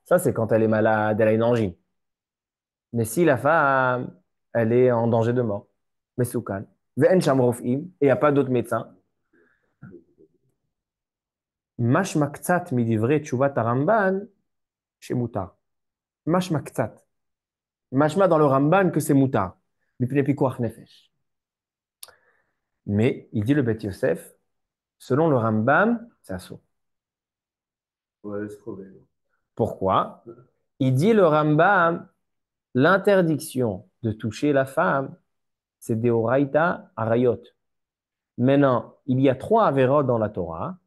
Ça, c'est quand elle est malade, elle a une angine. Mais si la femme, elle est en danger de mort, mesukan. Ve'en sham rofim. Et il n'y a pas d'autres médecins. Mashma ktsat midivre tshuvat Ramban chez Moutar. Mashma ktsat. Mashma dans le Ramban que c'est Moutar. Mipnei pikuach nefesh. Mais il dit le Bet Yosef, selon le Rambam, c'est assourd. On va laisser crever. Pourquoi? Il dit le Rambam, l'interdiction de toucher la femme, c'est Deoraita Arayot. Maintenant, il y a 3 avérotes dans la Torah,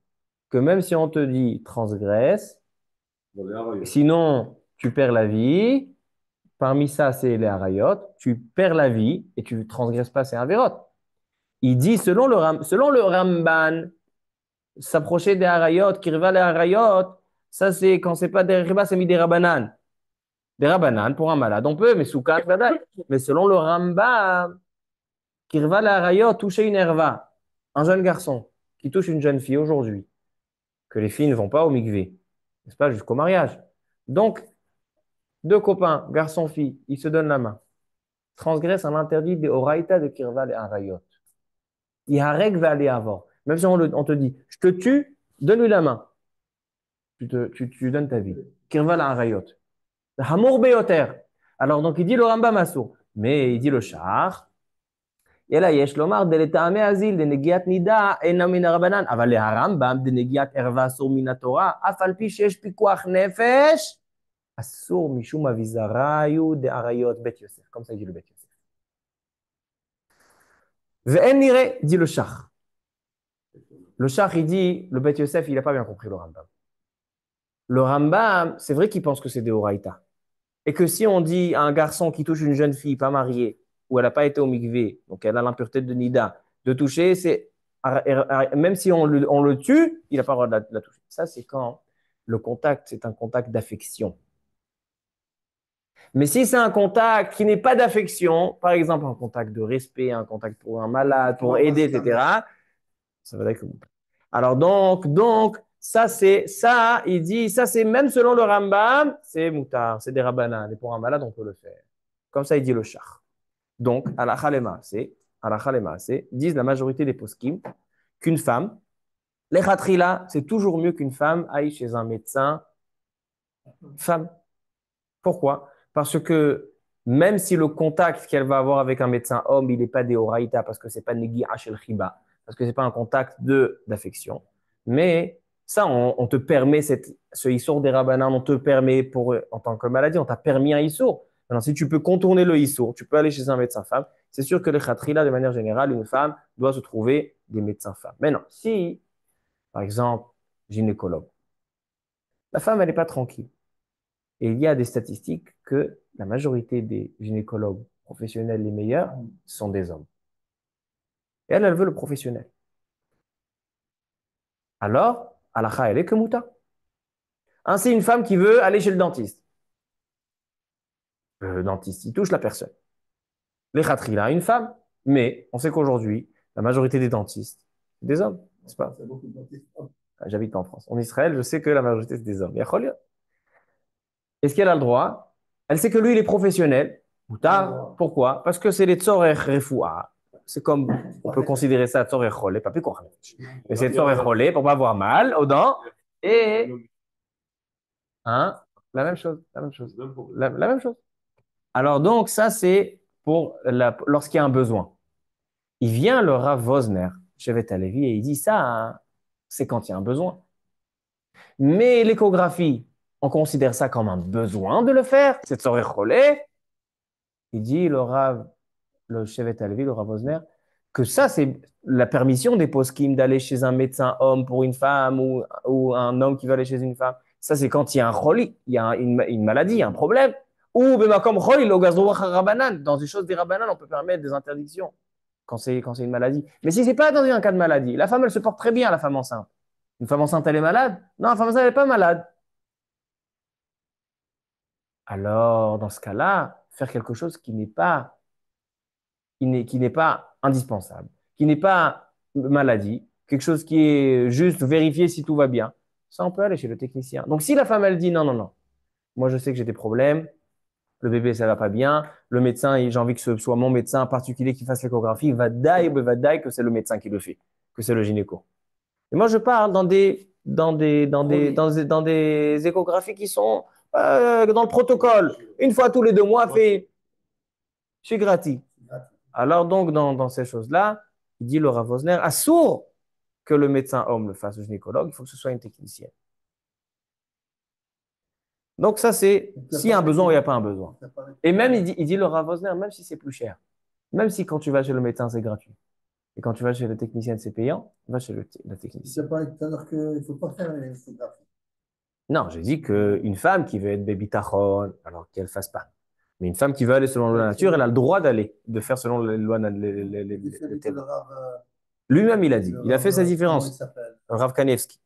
que même si on te dit transgresse, sinon tu perds la vie. Parmi ça, c'est les Arayot. Tu perds la vie et tu ne transgresses pas ces avérotes. Il dit, selon le Ramban, s'approcher des Arayot, Kirva les Arayot, ça c'est quand c'est pas des Riba, c'est mis des Rabanan. Des Rabanan pour un malade, on peut, mais sous quatre, mais selon le Rambam, Kirva les Arayot, toucher une herva, un jeune garçon qui touche une jeune fille aujourd'hui, que les filles ne vont pas au mikvé, n'est-ce pas, jusqu'au mariage. Donc, 2 copains, garçon-fille, ils se donnent la main, transgressent un interdit des Oraïta de Kirva les Arayot. Yarek va aller avant. Même si on te dit, je te tue, donne-lui la main. Tu donnes ta vie. Kirva la harayot. Hamour beyoter. Alors, donc, il dit le Rambam assour. Mais il dit le char. Et là, yesh lomar, de l'etame azil, de negiat nida, enna min rabanan. Aval le harambam, de negiat erva sur minatora, afal pi shesh pikuach nefesh, Assour mishum avizarayu de arayot bet Yosef. Comme ça, il dit le bet Yosef. Ve'en nire, dit le Shach. Le Shach, il dit, le bet Yosef, il n'a pas bien compris le Rambam. Le Rambam, c'est vrai qu'il pense que c'est des Horaïta. Et que si on dit à un garçon qui touche une jeune fille pas mariée, ou elle n'a pas été au mikvé, donc elle a l'impureté de Nida, de toucher, c'est même si on le tue, il n'a pas le droit de la toucher. Ça, c'est quand le contact, c'est un contact d'affection. Mais si c'est un contact qui n'est pas d'affection, par exemple un contact de respect, un contact pour un malade, pour aider, etc., ça va être. Alors ça, il dit, ça c'est même selon le Rambam, c'est moutar, c'est des rabbanan. Et pour un malade, on peut le faire. Comme ça, il dit le char. Donc, à la khalema, disent la majorité des poskim qu'une femme, les khatrila, c'est toujours mieux qu'une femme aille chez un médecin femme. Pourquoi? Parce que même si le contact qu'elle va avoir avec un médecin homme, il n'est pas des horaïta, parce que c'est pas negi hachel chiba, parce que c'est pas un contact d'affection. Mais ça, on te permet ce issour des rabbanan, on te permet en tant que maladie, on t'a permis un issour. Maintenant, si tu peux contourner le issour, tu peux aller chez un médecin femme. C'est sûr que les khatrila, de manière générale, une femme doit se trouver des médecins femmes. Maintenant, si, par exemple, gynécologue, la femme, elle n'est pas tranquille. Et il y a des statistiques que la majorité des gynécologues professionnels les meilleurs sont des hommes. Et elle veut le professionnel. Alors, halakha, elle est que mouta. Ainsi, une femme qui veut aller chez le dentiste. Le dentiste, il touche la personne. Les khatrila, une femme. Mais on sait qu'aujourd'hui, la majorité des dentistes, c'est des hommes, n'est-ce pas? J'habite pas en France. En Israël, je sais que la majorité, c'est des hommes. Est-ce qu'elle a le droit? Elle sait que lui, il est professionnel. Mouta. Pourquoi? Parce que c'est les tzorech refoua. C'est comme, on peut considérer ça tzorech cholé, pas plus qu'on mais c'est tzorech cholé pour pas avoir mal aux dents. Et, hein, la même chose, la même chose, la même chose. Alors donc, ça, c'est lorsqu'il y a un besoin. Il vient le Rav Wosner, Shevet Halevi, et il dit ça, hein, c'est quand il y a un besoin. Mais l'échographie, on considère ça comme un besoin de le faire, c'est tzorech cholé. Il dit, le Shevet Halevi, le Rav Wosner, que ça, c'est la permission des poskim d'aller chez un médecin homme pour une femme ou un homme qui va aller chez une femme. Ça, c'est quand il y a un choli, il y a une maladie, un problème. Ou comme choli, dans une chose des rabanan, on peut permettre des interdictions quand c'est une maladie. Mais si c'est pas dans un cas de maladie, la femme, elle se porte très bien, la femme enceinte. Une femme enceinte, elle est malade? Non, la femme enceinte, elle n'est pas malade. Alors, dans ce cas-là, faire quelque chose qui n'est pas indispensable, qui n'est pas maladie, quelque chose qui est juste vérifier si tout va bien, ça, on peut aller chez le technicien. Donc, si la femme, elle dit non, non, non, moi, je sais que j'ai des problèmes, le bébé, ça va pas bien, le médecin, j'ai envie que ce soit mon médecin particulier qui fasse l'échographie, va die que c'est le médecin qui le fait, que c'est le gynéco. Et moi, je parle dans des échographies qui sont dans le protocole. Une fois tous les 2 mois, fait, je suis gratis. Alors donc, dans ces choses-là, il dit le Rav Wosner, assourd que le médecin homme le fasse, le gynécologue, il faut que ce soit une technicienne. Donc ça, c'est s'il y a un besoin ou il n'y a pas un besoin. Et même, il dit le Rav Wosner, même si c'est plus cher, même si quand tu vas chez le médecin, c'est gratuit, et quand tu vas chez le technicien, c'est payant, va chez le technicien. C'est pas tout à l'heure qu'il ne faut pas faire les photographies. Non, j'ai dit qu'une femme qui veut être baby tachon, alors qu'elle ne fasse pas. Mais une femme qui veut aller selon la nature, elle a le droit de faire selon les lois. Lui-même, il a dit. Il a fait sa différence. Rav Kanevski.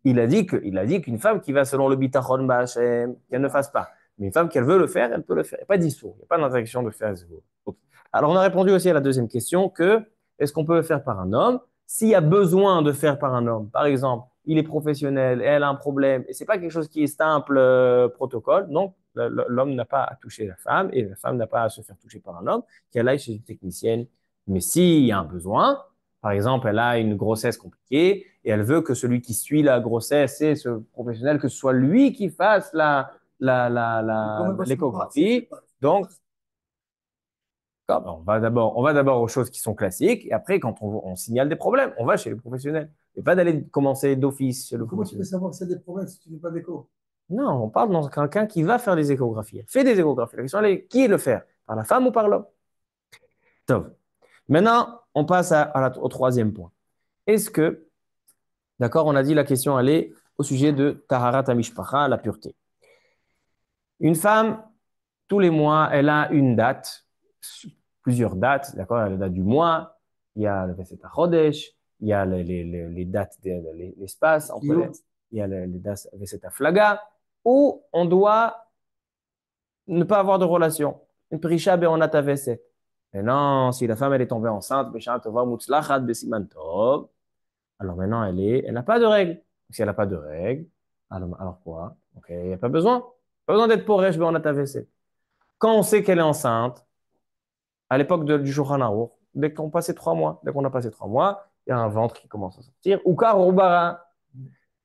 Il a dit qu'une femme qui va selon le bitachon ba'Hashem, qu'elle ne fasse pas. Mais une femme qui veut le faire, elle peut le faire. Il n'y a pas d'issour, il n'y a pas d'interdiction de faire zéro. Alors, on a répondu aussi à la deuxième question que est-ce qu'on peut le faire par un homme? S'il y a besoin de faire par un homme, par exemple, il est professionnel, elle a un problème, et c'est pas quelque chose qui est simple protocole, donc l'homme n'a pas à toucher la femme et la femme n'a pas à se faire toucher par un homme, qu'elle aille chez une technicienne. Mais s'il y a un besoin, par exemple, elle a une grossesse compliquée et elle veut que celui qui suit la grossesse et ce professionnel, que ce soit lui qui fasse l'échographie. Donc, on va d'abord aux choses qui sont classiques et après, quand on signale des problèmes, on va chez le professionnel. Et pas d'aller commencer d'office chez le Comment tu peux professionnel. savoir que c'est des problèmes si tu ne fais pas d'écho? Non, on parle dans quelqu'un qui va faire des échographies. Elle fait des échographies. La question, elle est, qui le fait? Par la femme ou par l'homme? Top. Maintenant, on passe au troisième point. Est-ce que, d'accord, on a dit la question, elle est au sujet de Taharat Amishpacha, la pureté. Une femme, tous les mois, elle a une date, plusieurs dates, d'accord? Il y a la date du mois, il y a le Veset Chodesh, il y a les dates, l'espace, il y a les dates Veset Flaga, où on doit ne pas avoir de relation. Une prisha be'onat aveset. Mais non, si la femme elle est tombée enceinte, B'shana tova mutzlachat besiman tov, alors maintenant elle n'a pas de règles. Si elle n'a pas de règles, alors quoi? Ok, il n'y a pas besoin. Pas besoin d'être poresh be'onat aveset. Quand on sait qu'elle est enceinte, à l'époque du Shulchan Aruch, dès qu'on passait 3 mois, dès qu'on a passé 3 mois, il y a un ventre qui commence à sortir, ou car ou bara.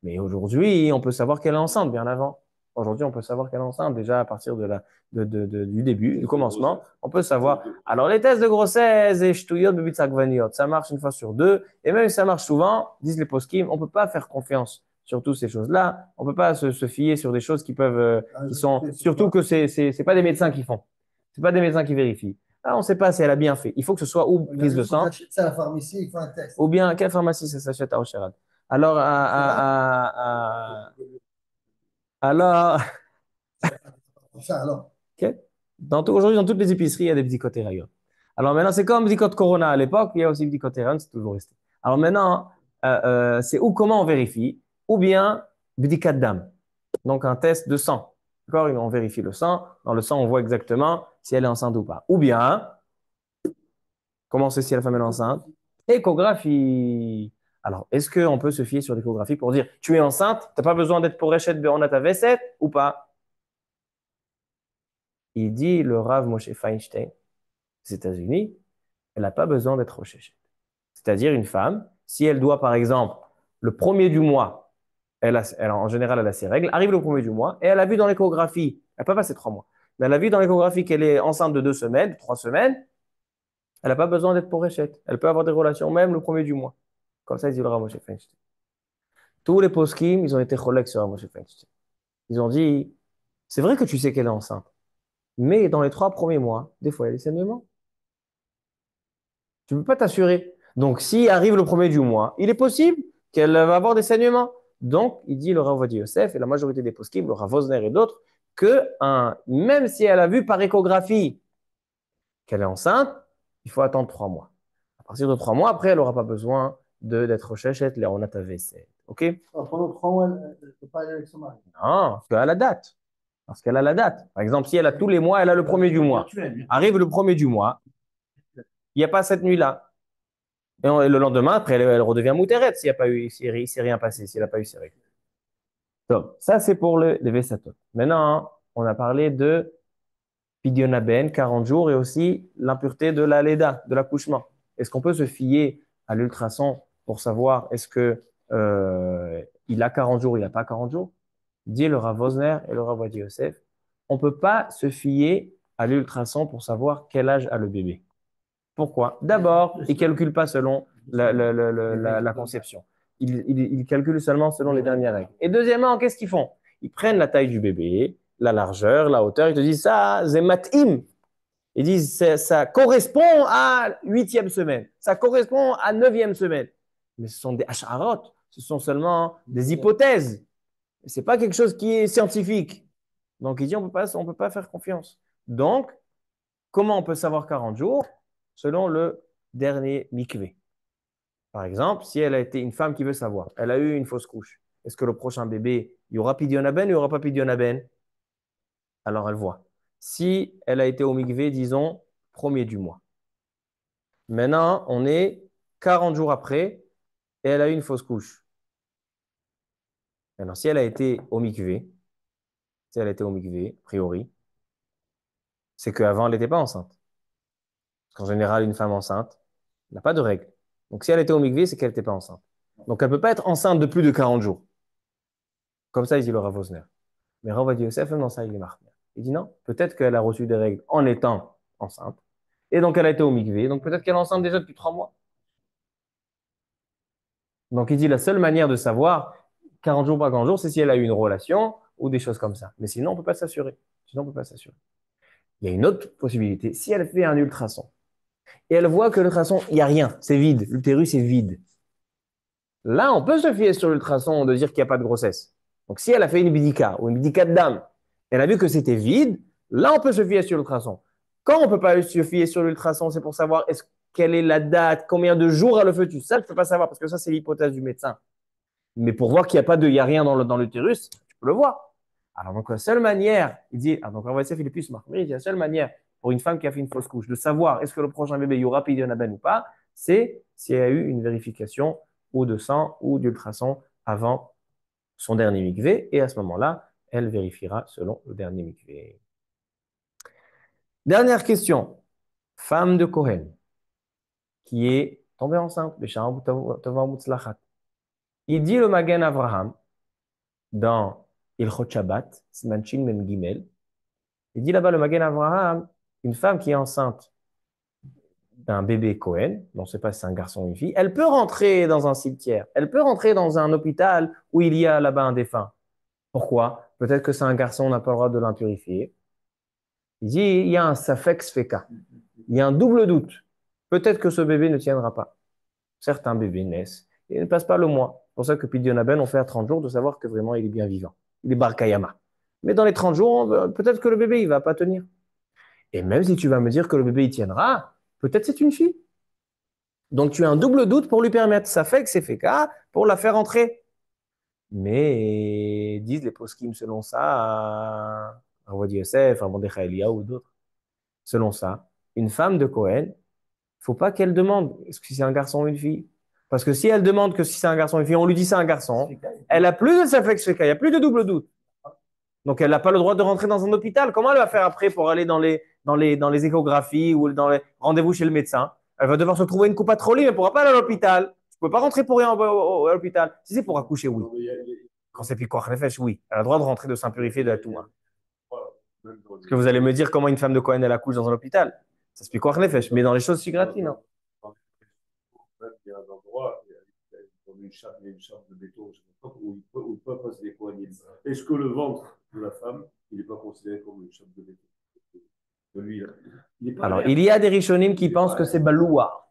Mais aujourd'hui, on peut savoir qu'elle est enceinte bien avant. Aujourd'hui, on peut savoir qu'elle est enceinte déjà à partir du début, du commencement. On peut savoir. Alors, les tests de grossesse et ch'touillot, bébé ça marche une fois sur deux. Et même si ça marche souvent, disent les poskim, on ne peut pas faire confiance sur toutes ces choses-là. On ne peut pas se fier sur des choses qui peuvent, qui sont, surtout que c'est pas des médecins qui font. C'est pas des médecins qui vérifient. Ah, on ne sait pas si elle a bien fait. Il faut que ce soit ou prise de sang. Ça à la pharmacie, il faut un test. Ou bien, quelle pharmacie ça s'achète à Ocherat? Alors, alors, Ça, alors. ok. Aujourd'hui, dans toutes les épiceries, il y a des bdicotérions. Alors maintenant, c'est comme bdicot Corona à l'époque, il y a aussi bdicotérion, c'est toujours resté. Alors maintenant, c'est ou comment on vérifie, ou bien bdicat dam, donc un test de sang. D'accord? On vérifie le sang. Dans le sang, on voit exactement si elle est enceinte ou pas. Ou bien, comment on sait si la femme est enceinte? Échographie. Alors, est-ce qu'on peut se fier sur l'échographie pour dire, tu es enceinte, tu n'as pas besoin d'être pour Réchet Béron ta V7 ou pas? Il dit, le Rav Moshe Feinstein, des États-Unis, elle n'a pas besoin d'être Rochechet. C'est-à-dire une femme, si elle doit, par exemple, le premier du mois, en général, elle a ses règles, arrive le premier du mois, et elle a vu dans l'échographie, elle n'a pas passé 3 mois, mais elle a vu dans l'échographie qu'elle est enceinte de 2 semaines, de 3 semaines, elle n'a pas besoin d'être pour Réchet. Elle peut avoir des relations même le premier du mois. Comme ça, il dit le Rav Moshe Feinstein. Tous les poskim, ils ont été cholèques sur Moshe Feinstein. Ils ont dit, c'est vrai que tu sais qu'elle est enceinte, mais dans les 3 premiers mois, des fois, il y a des saignements. Tu ne peux pas t'assurer. Donc, si arrive le premier du mois, il est possible qu'elle va avoir des saignements. Donc, il dit le Rav Ovadia Yosef et la majorité des poskim, le Rav Wosner et d'autres, que même si elle a vu par échographie qu'elle est enceinte, il faut attendre 3 mois. À partir de 3 mois, après, elle n'aura pas besoin d'être chéchette, on a ta vaisselle. OK? Alors, pendant 3 mois, elle ne peut pas aller avec son mari. Non, parce qu'elle a la date. Parce qu'elle a la date. Par exemple, si elle a tous les mois, elle a le premier du mois. Arrive le premier du mois, il n'y a pas cette nuit-là. Et le lendemain, après, elle redevient moutérette s'il n'y a pas eu, s'il s'est rien passé, s'il n'a pas eu ses règles. Donc, ça, c'est pour les Vesatot. Maintenant, on a parlé de Pidionaben, 40 jours, et aussi l'impureté de la Leda, de l'accouchement. Est-ce qu'on peut se fier à l'ultrason pour savoir est-ce que il a 40 jours, il n'a pas 40 jours? Dit le Rav Wosner et le Rav Ovadia Yosef, on ne peut pas se fier à l'ultrason pour savoir quel âge a le bébé. Pourquoi? D'abord, il ne calcule pas selon la conception. Il calcule seulement selon les dernières règles. Et deuxièmement, qu'est-ce qu'ils font? Ils prennent la taille du bébé, la largeur, la hauteur, ils te disent ça, c'est matim. Ils disent ça correspond à 8e semaine, ça correspond à 9e semaine. Mais ce sont des hacharot, ce sont seulement des hypothèses. Ce n'est pas quelque chose qui est scientifique. Donc, il dit on peut pas faire confiance. Donc, comment on peut savoir 40 jours? Selon le dernier mikvé. Par exemple, si elle a été une femme qui veut savoir, elle a eu une fausse couche. Est-ce que le prochain bébé, il y aura pidionaben ou il n'y aura pas pidionaben? Alors elle voit. Si elle a été au mikvé, disons, premier du mois. Maintenant, on est 40 jours après et elle a eu une fausse couche. Maintenant, si elle a été au mikvé, a priori, c'est qu'avant, elle n'était pas enceinte. Parce qu'en général, une femme enceinte n'a pas de règles. Donc, si elle était au mikvé, c'est qu'elle n'était pas enceinte. Donc, elle ne peut pas être enceinte de plus de 40 jours. Comme ça, il dit le Rav Wosner. Mais Rav Ovadia Yosef, même dans ça, il est marqué. Il dit non, peut-être qu'elle a reçu des règles en étant enceinte. Et donc, elle a été au mikvé. Donc, peut-être qu'elle est enceinte déjà depuis 3 mois. Donc, il dit la seule manière de savoir 40 jours par 40 jours, c'est si elle a eu une relation ou des choses comme ça. Mais sinon, on ne peut pas s'assurer. Sinon, on peut pas s'assurer. Il y a une autre possibilité. Si elle fait un ultrason et elle voit que l'ultrason, il n'y a rien, c'est vide, l'utérus est vide. Là, on peut se fier sur l'ultrason de dire qu'il n'y a pas de grossesse. Donc, si elle a fait une bidika ou une bidika de dame, elle a vu que c'était vide, là, on peut se fier sur l'ultrason. Quand on ne peut pas se fier sur l'ultrason, c'est pour savoir quelle est la date, combien de jours a le fœtus. Ça, je ne peux pas savoir parce que ça, c'est l'hypothèse du médecin. Mais pour voir qu'il n'y a pas de, il y a rien dans l'utérus, tu peux le voir. Alors, donc, la seule manière, il dit, donc, on va essayer Philippe Smart, il dit, la seule manière pour une femme qui a fait une fausse couche de savoir est-ce que le prochain bébé, il y aura pédionaben ou pas, c'est s'il y a eu une vérification ou de sang ou d'ultrason avant son dernier mikvé. Et à ce moment-là, elle vérifiera selon le dernier mikvé. Dernière question. Femme de Kohen qui est tombée enceinte. Il dit le Magen Avraham dans Ilchot Shabbat, Siman Shin Mem Gimel. Il dit là-bas le Magen Avraham, une femme qui est enceinte d'un bébé Cohen, on ne sait pas si c'est un garçon ou une fille, elle peut rentrer dans un cimetière, elle peut rentrer dans un hôpital où il y a là-bas un défunt. Pourquoi? Peut-être que c'est un garçon, on n'a pas le droit de l'impurifier. Il dit, il y a un safek sfeka, il y a un double doute. Peut-être que ce bébé ne tiendra pas. Certains bébés naissent et ne passent pas le mois. C'est pour ça que Pidionaben, on fait à 30 jours de savoir que vraiment il est bien vivant. Il est Barkayama. Mais dans les 30 jours, peut-être que le bébé, il ne va pas tenir. Et même si tu vas me dire que le bébé, il tiendra, peut-être c'est une fille. Donc tu as un double doute pour lui permettre. Ça fait que c'est fait cas pour la faire entrer. Mais disent les poskim selon ça, Ravodi Yosef, Mordechai Elia ou d'autres, selon ça, une femme de Cohen, il ne faut pas qu'elle demande est-ce que c'est un garçon ou une fille. Parce que si elle demande que si c'est un garçon ou une fille, on lui dit c'est un garçon, elle a plus de safek shveka, il n'y a plus de double doute. Donc elle n'a pas le droit de rentrer dans un hôpital. Comment elle va faire après pour aller dans les échographies ou dans les rendez-vous chez le médecin? Elle va devoir se trouver une coupe à trolley, mais elle ne pourra pas aller à l'hôpital. Tu ne peux pas rentrer pour rien à l'hôpital. Si c'est pour accoucher, oui. Quand c'est piquoir nefesh, oui. Elle a le droit de rentrer, de s'impurifier de la touma. Est-ce que vous allez me dire comment une femme de Cohen elle accouche dans un hôpital? Ça se piquoir nefesh. Mais dans les choses si gratuites, non. Il y a un endroit, il y a une chape de béton où il peut passer des poignées. Est-ce que le ventre de la femme, il n'est pas considéré comme une chape de béton de lui, là. Alors, il y a des rishonim qui pensent que c'est baloua.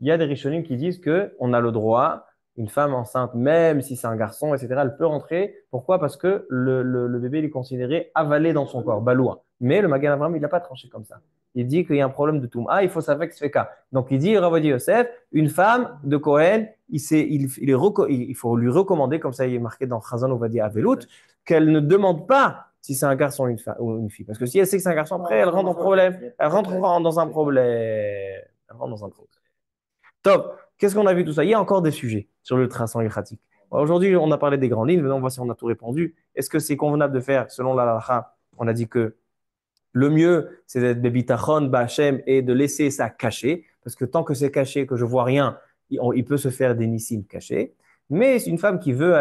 Il y a des rishonim qui disent qu'on a le droit, une femme enceinte, même si c'est un garçon, etc., elle peut rentrer. Pourquoi? Parce que le bébé il est considéré avalé dans son corps, baloua. Mais le Magen Avraham, il n'a pas tranché comme ça. Il dit qu'il y a un problème de touma. Ah, il faut savoir que c'est cas. Donc, il dit, Ravodi Yosef, une femme de Cohen, il faut lui recommander, comme ça il est marqué dans Chazon Ovadi Avelut, qu'elle ne demande pas si c'est un garçon ou une fille. Parce que si elle sait que c'est un garçon, après, elle rentre dans problème. Elle rentre dans un problème. Elle rentre dans un problème. Top. Qu'est-ce qu'on a vu tout ça? Il y a encore des sujets sur l'ultrason ilchatique. Aujourd'hui, on a parlé des grandes lignes. Maintenant, voici, on a tout répondu. Est-ce que c'est convenable de faire, selon la halakha, on a dit que le mieux, c'est d'être bebitachon, bachem, et de laisser ça caché. Parce que tant que c'est caché, que je vois rien, il peut se faire des nissim cachés. Mais c'est une femme qui veut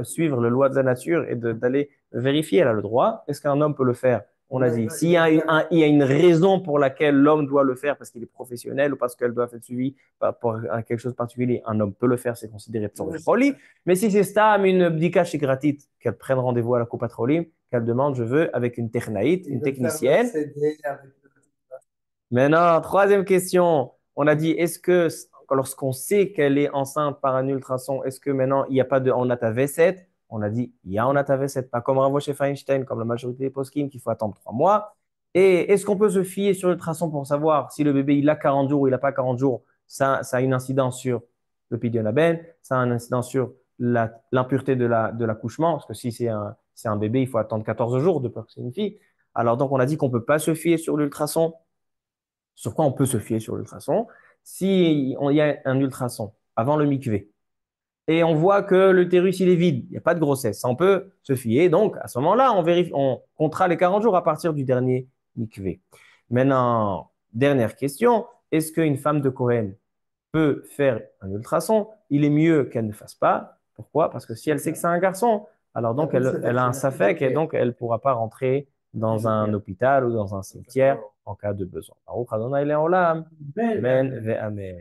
suivre le loi de la nature et d'aller vérifier, elle a le droit. Est-ce qu'un homme peut le faire? On a dit, s'il y a une raison pour laquelle l'homme doit le faire, parce qu'il est professionnel ou parce qu'elle doit être suivie pour quelque chose de particulier, un homme peut le faire, c'est considéré tzorich. Mais si c'est stam, une bdika shigratite, qu'elle prenne rendez-vous à la coupe trolim, qu'elle demande, je veux, avec une technaïte, une technicienne. Maintenant, troisième question. On a dit, est-ce que lorsqu'on sait qu'elle est enceinte par un ultrason, est-ce que maintenant il n'y a pas de onat V7? On a dit, il y a onat V7, pas comme Rav chez Feinstein, comme la majorité des poskim, qu'il faut attendre 3 mois. Et est-ce qu'on peut se fier sur l'ultrason pour savoir si le bébé il a 40 jours ou il n'a pas 40 jours? Ça a une incidence sur le pidionaben, ça a une incidence sur l'impureté de l'accouchement, parce que si c'est un bébé, il faut attendre 14 jours de peur que c'est une fille. Alors donc on a dit qu'on ne peut pas se fier sur l'ultrason. Sur quoi on peut se fier sur l'ultrason? Si il y a un ultrason avant le mikvé et on voit que l'utérus il est vide, il n'y a pas de grossesse, ça, on peut se fier. Donc à ce moment-là, on comptera les 40 jours à partir du dernier mikvé. Maintenant, dernière question, est-ce qu'une femme de Cohen peut faire un ultrason? Il est mieux qu'elle ne fasse pas. Pourquoi? Parce que si elle sait que c'est un garçon, alors donc elle a un safek et donc elle ne pourra pas rentrer dans un hôpital ou dans un cimetière en cas de besoin. Baruch Adonai Le'olam. Amen ve amen.